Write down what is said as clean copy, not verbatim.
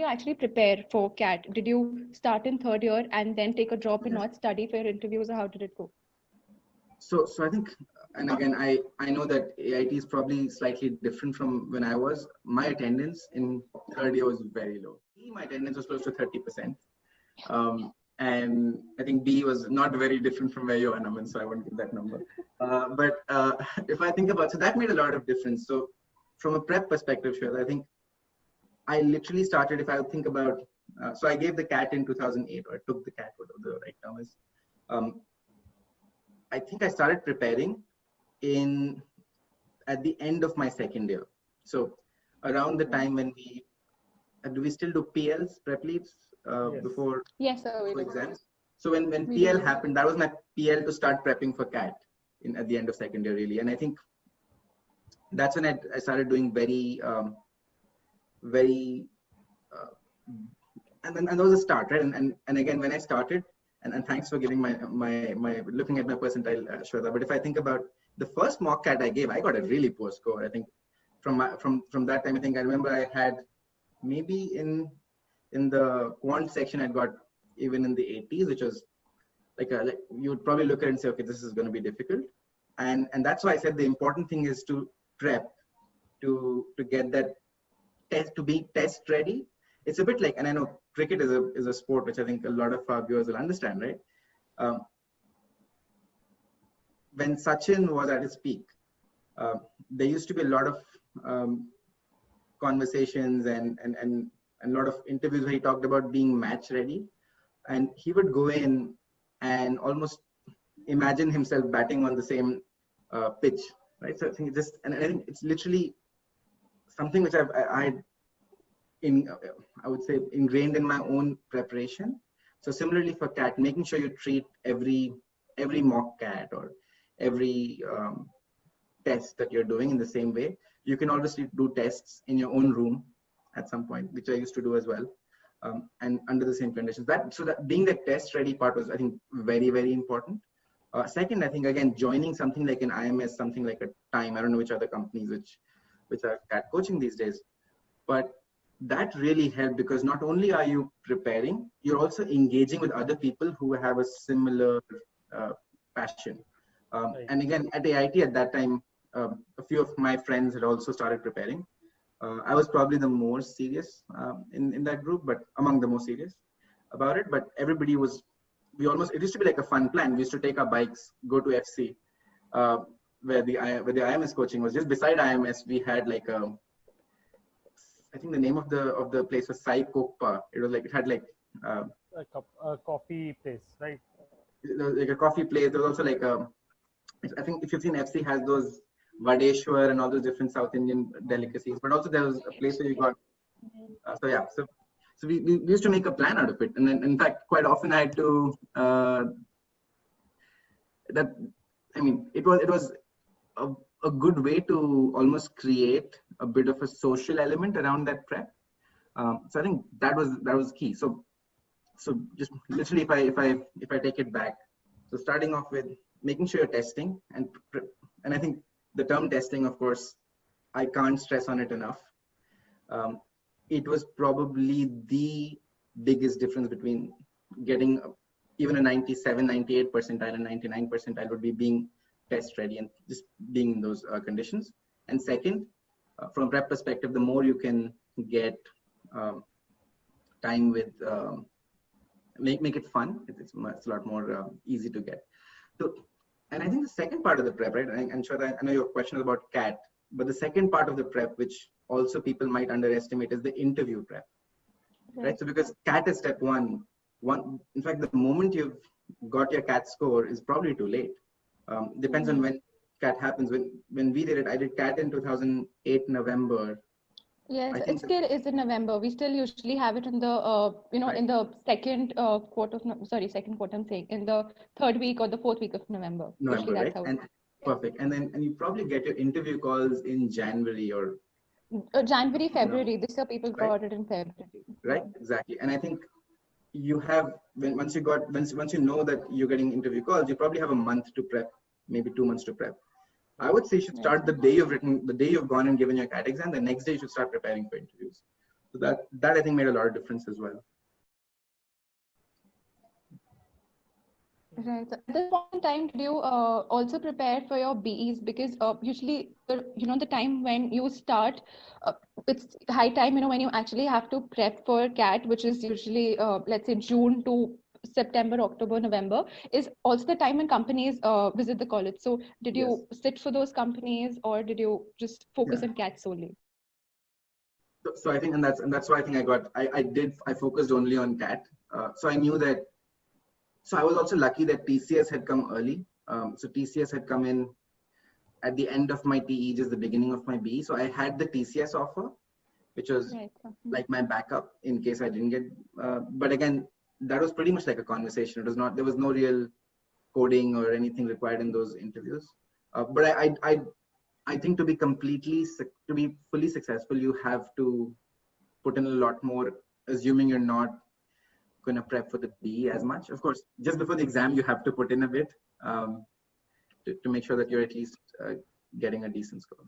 you actually prepare for CAT? Did you start in third year and then take a drop and not study for your interviews, or how did it go? So I think, and again, I know that AIT is probably slightly different from when I was. My attendance in third year was very low. My attendance was close to 30%. And I think B was not very different from where you are, Naman, so I won't give that number. But if I think about, so that made a lot of difference. So from a prep perspective, Shweta, I think I literally started, if I think about, so I gave the CAT in 2008, or I took the CAT, whatever the right term is. I think I started preparing at the end of my second year. So around the time when do we still do PLs, prep leads, before, before exams? So when PL happened, that was my PL to start prepping for CAT at the end of second year, really. And I think that's when I started doing very, and that was a start, right? And again, when I started, and thanks for giving my looking at my percentile, Shweta. But if I think about the first mock CAT I gave, I got a really poor score. I think from that time, I think I remember I had maybe in the quant section, I got even in the 80s, which was like you would probably look at it and say, okay, this is going to be difficult. And that's why I said the important thing is to prep, to get that test, to be test ready. It's a bit like, and I know cricket is a sport which I think a lot of our viewers will understand, right? When Sachin was at his peak, there used to be a lot of conversations and a lot of interviews where he talked about being match ready, and he would go in and almost imagine himself batting on the same pitch, right? So I think I think it's literally something which I would say ingrained in my own preparation. So similarly for CAT, making sure you treat every mock CAT or every test that you're doing in the same way. You can obviously do tests in your own room at some point, which I used to do as well, and under the same conditions. So that being the test ready part was, I think, very, very important. Second, I think, again, joining something like an IMS, something like a Time, I don't know which other companies which are CAT coaching these days, but that really helped, because not only are you preparing, you're also engaging with other people who have a similar passion. And again, at AIT at that time, a few of my friends had also started preparing. I was probably the more serious in that group, but among the most serious about it. But everybody was, it used to be like a fun plan. We used to take our bikes, go to FC, where the IMS coaching was. Just beside IMS, we had like I think the name of the place was Sai Kokpa. It was like, it had like a coffee place, right? Like a coffee place. There was also like I think if you've seen, FC has those Vadeshwar and all those different South Indian delicacies, but also there was a place where you got, so we used to make a plan out of it. And then, in fact, quite often I had to, it was a good way to almost create a bit of a social element around that prep. So I think that was key. So just literally, if I take it back, so starting off with making sure you're testing, and I think the term testing, of course, I can't stress on it enough. It was probably the biggest difference between getting even a 97, 98 percentile and 99 percentile would be being test ready and just being in those conditions. And second, from a prep perspective, the more you can get time with, make it fun, it's a lot more easy to get. So, and I think the second part of the prep, right? I'm sure that I know your question is about CAT, but the second part of the prep, which also people might underestimate, is the interview prep, right? So because CAT is step one, in fact, the moment you've got your CAT score is probably too late. Depends on when CAT happens. When we did it, I did CAT in 2008 November. Yes, it still is in November. We still usually have it in the, in the second quarter I'm saying, in the third week or the fourth week of November. Right? Perfect. And you probably get your interview calls in January or January, February. This year people got it in February. Right, exactly. And I think you have, once you know that you're getting interview calls, you probably have a month to prep, maybe 2 months to prep. I would say you should start the day you've gone and given your CAT exam. The next day you should start preparing for interviews. So that I think made a lot of difference as well. Right. So at this point in time, did you also prepare for your BEs? Because usually, the time when you start, it's high time, when you actually have to prep for CAT, which is usually, let's say, June to September, October, November, is also the time when companies visit the college. So did Yes. you sit for those companies, or did you just focus Yeah. on CAT solely? So I think, and that's why I think I focused only on CAT. So I knew that. So I was also lucky that TCS had come early. So TCS had come in at the end of my TE, just the beginning of my BE. So I had the TCS offer, which was Right. like my backup in case I didn't get. But again, that was pretty much like a conversation. It was not. There was no real coding or anything required in those interviews. But I think to be fully successful, you have to put in a lot more, assuming you're not going to prep for the BE as much. Of course, just before the exam, you have to put in a bit to make sure that you're at least getting a decent score.